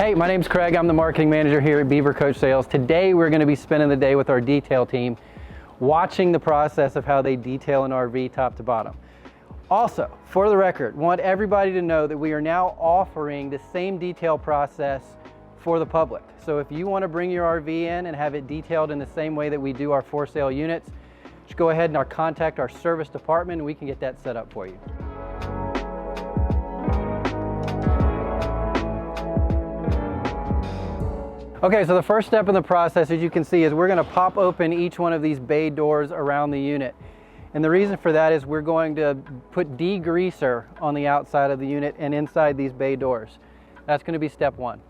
Hey, my name's Craig. I'm the marketing manager here at Beaver Coach Sales. Today we're going to be spending the day with our detail team, watching the process of how they detail an RV top to bottom. Also, for the record, want everybody to know that we are now offering the same detail process for the public. So if you want to bring your RV in and have it detailed in the same way that we do our for sale units, just go ahead and contact our service department and we can get that set up for you. Okay, so the first step in the process, as you can see, is we're going to pop open each one of these bay doors around the unit. And the reason for that is we're going to put degreaser on the outside of the unit and inside these bay doors. That's going to be step one.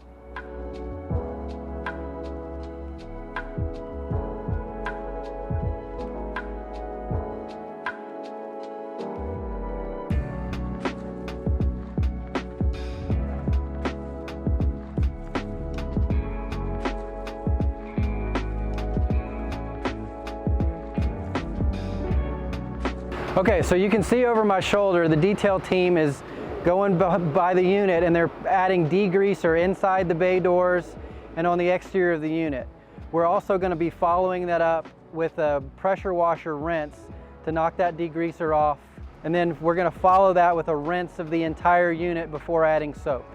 Okay, so you can see over my shoulder, the detail team is going by the unit and they're adding degreaser inside the bay doors and on the exterior of the unit. We're also going to be following that up with a pressure washer rinse to knock that degreaser off. And then we're going to follow that with a rinse of the entire unit before adding soap.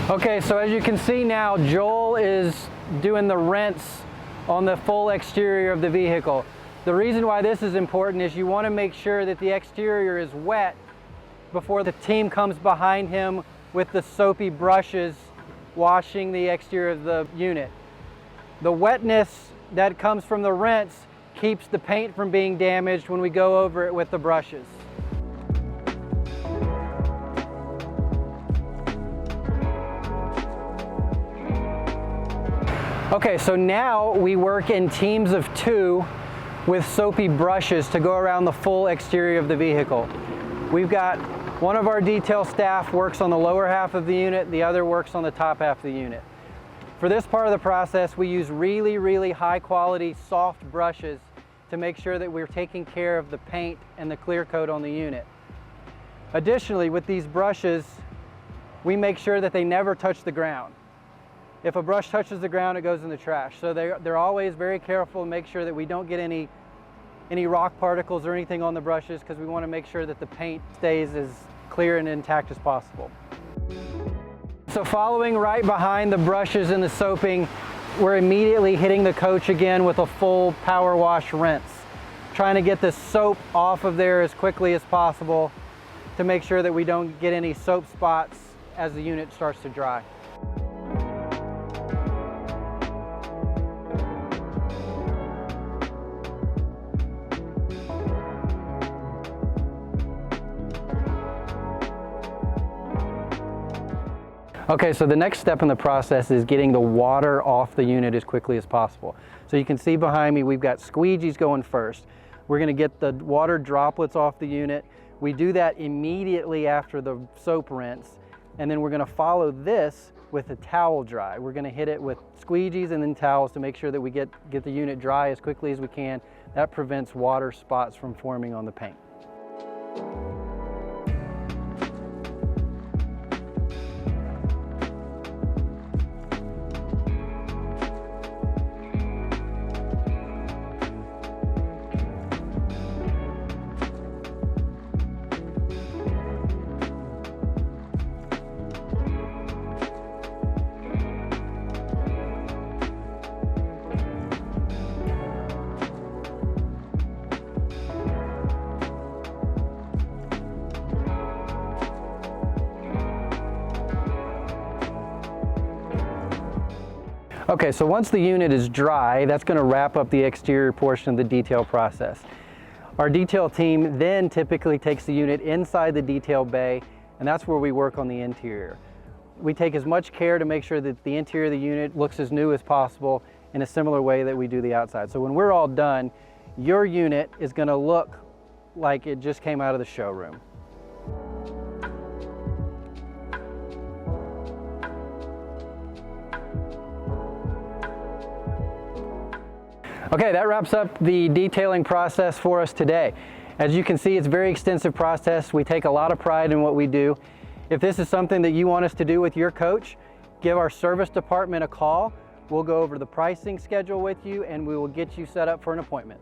Okay, so as you can see now, Joel is doing the rinse on the full exterior of the vehicle. The reason why this is important is you want to make sure that the exterior is wet before the team comes behind him with the soapy brushes washing the exterior of the unit. The wetness that comes from the rinse keeps the paint from being damaged when we go over it with the brushes. Okay, so now we work in teams of 2 with soapy brushes to go around the full exterior of the vehicle. We've got one of our detail staff works on the lower half of the unit, the other works on the top half of the unit. For this part of the process, we use really high quality soft brushes to make sure that we're taking care of the paint and the clear coat on the unit. Additionally, with these brushes, we make sure that they never touch the ground. If a brush touches the ground, it goes in the trash. So they're always very careful to make sure that we don't get any rock particles or anything on the brushes, because we want to make sure that the paint stays as clear and intact as possible. So following right behind the brushes and the soaping, we're immediately hitting the coach again with a full power wash rinse, trying to get the soap off of there as quickly as possible to make sure that we don't get any soap spots as the unit starts to dry. Okay, so the next step in the process is getting the water off the unit as quickly as possible. So you can see behind me, we've got squeegees going first. We're going to get the water droplets off the unit. We do that immediately after the soap rinse, and then we're going to follow this with a towel dry. We're going to hit it with squeegees and then towels to make sure that we get the unit dry as quickly as we can. That prevents water spots from forming on the paint. Okay, so once the unit is dry, that's going to wrap up the exterior portion of the detail process. Our detail team then typically takes the unit inside the detail bay, and that's where we work on the interior. We take as much care to make sure that the interior of the unit looks as new as possible in a similar way that we do the outside. So when we're all done, your unit is going to look like it just came out of the showroom. Okay, that wraps up the detailing process for us today. As you can see, it's a very extensive process. We take a lot of pride in what we do. If this is something that you want us to do with your coach, give our service department a call. We'll go over the pricing schedule with you and we will get you set up for an appointment.